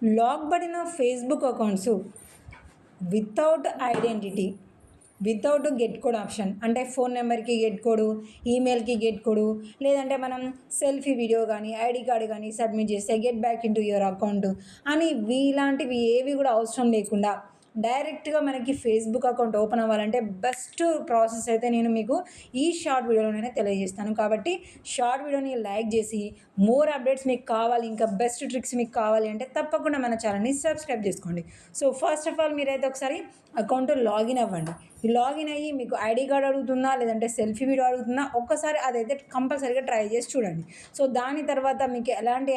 Lock పడిన Facebook accounts without identity, without get code option, అంటే phone నెంబర్కి get code, ఈమెయిల్కి get code, లేదంటే మనం సెల్ఫీ వీడియో కానీ ఐడి కార్డు కానీ సబ్మిట్ చేస్తే get back in to your account అని ఇలాంటివి ఏవి కూడా అవసరం లేకుండా డైరెక్ట్గా మనకి ఫేస్బుక్ అకౌంట్ ఓపెన్ అవ్వాలంటే బెస్ట్ ప్రాసెస్ అయితే నేను మీకు ఈ షార్ట్ వీడియోలోనే తెలియజేస్తాను. కాబట్టి షార్ట్ వీడియోని లైక్ చేసి మోర్ అప్డేట్స్ మీకు కావాలి, ఇంకా బెస్ట్ ట్రిక్స్ మీకు కావాలి అంటే తప్పకుండా మన ఛానల్ని సబ్స్క్రైబ్ చేసుకోండి. సో ఫస్ట్ ఆఫ్ ఆల్ మీరైతే ఒకసారి అకౌంట్ లాగిన్ అవ్వండి. లాగిన్ అయ్యి మీకు ఐడి కార్డ్ అడుగుతుందా లేదంటే సెల్ఫీ వీడియో అడుగుతుందా ఒక్కసారి అదైతే కంపల్సరీగా ట్రై చేసి చూడండి. సో దాని తర్వాత మీకు ఎలాంటి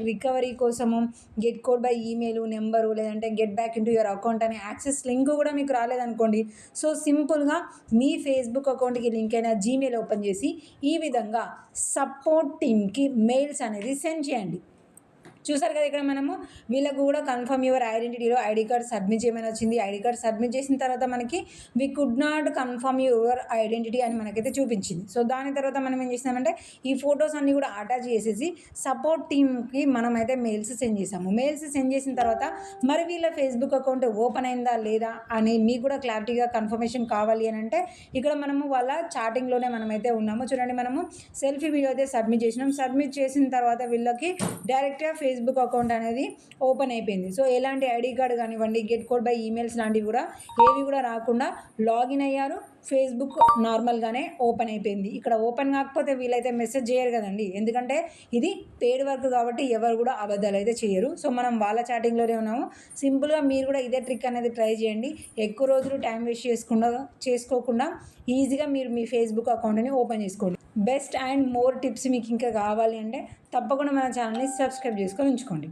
రికవరీ కోసము get code by email number లేదంటే get back into your account అనే యాక్సెస్ లింక్ కూడా మీకు రాలేదనుకోండి, సో సింపుల్గా మీ ఫేస్బుక్ అకౌంట్కి లింక్ అయిన జీమెయిల్ ఓపెన్ చేసి ఈ విధంగా సపోర్ట్ టీమ్కి మెయిల్స్ అనేది సెండ్ చేయండి. చూసారు కదా, ఇక్కడ మనము వీళ్ళకు కూడా కన్ఫర్మ్ యువర్ ఐడెంటిటీలో ఐడి కార్డ్ సబ్మిట్ చేయమని వచ్చింది. ఐడి కార్డ్ సబ్మిట్ చేసిన తర్వాత మనకి we could not confirm your identity అని మనకైతే చూపించింది. సో దాని తర్వాత మనం ఏం చేసినామంటే ఈ ఫొటోస్ అన్నీ కూడా అటాచ్ చేసేసి సపోర్ట్ టీమ్కి మనమైతే మెయిల్స్ సెండ్ చేసాము. మెయిల్స్ సెండ్ చేసిన తర్వాత మరి వీళ్ళ ఫేస్బుక్ అకౌంట్ ఓపెన్ అయిందా లేదా అని మీకు కూడా క్లారిటీగా కన్ఫర్మేషన్ కావాలి అని అంటే ఇక్కడ మనము వాళ్ళ చాటింగ్లోనే మనమైతే ఉన్నాము. చూడండి, మనము సెల్ఫీ వీడియో అయితే సబ్మిట్ చేసినాం. సబ్మిట్ చేసిన తర్వాత వీళ్ళకి డైరెక్ట్గా ఫేస్బుక్ అకౌంట్ అనేది ఓపెన్ అయిపోయింది. సో ఎలాంటి ఐడి కార్డు కానివ్వండి గెట్ కోడ్ బై ఈమెయిల్స్ లాంటివి కూడా ఏవి కూడా రాకుండా లాగిన్ అయ్యారు. ఫేస్బుక్ నార్మల్గానే ఓపెన్ అయిపోయింది. ఇక్కడ ఓపెన్ కాకపోతే వీళ్ళైతే మెసేజ్ చేయరు కదండి, ఎందుకంటే ఇది పెయిడ్ వర్క్ కాబట్టి ఎవరు కూడా అబద్ధాలు అయితే చేయరు. సో మనం వాళ్ళ చాటింగ్లోనే ఉన్నాము. సింపుల్గా మీరు కూడా ఇదే ట్రిక్ అనేది ట్రై చేయండి. ఎక్కువ రోజులు టైం వేస్ట్ చేసుకోకుండా ఈజీగా మీరు మీ ఫేస్బుక్ అకౌంట్ని ఓపెన్ చేసుకోండి. బెస్ట్ అండ్ మోర్ టిప్స్ మీకు ఇంకా కావాలి అంటే తప్పకుండా మన ఛానల్ని సబ్స్క్రైబ్ చేసుకొని ఉంచుకోండి.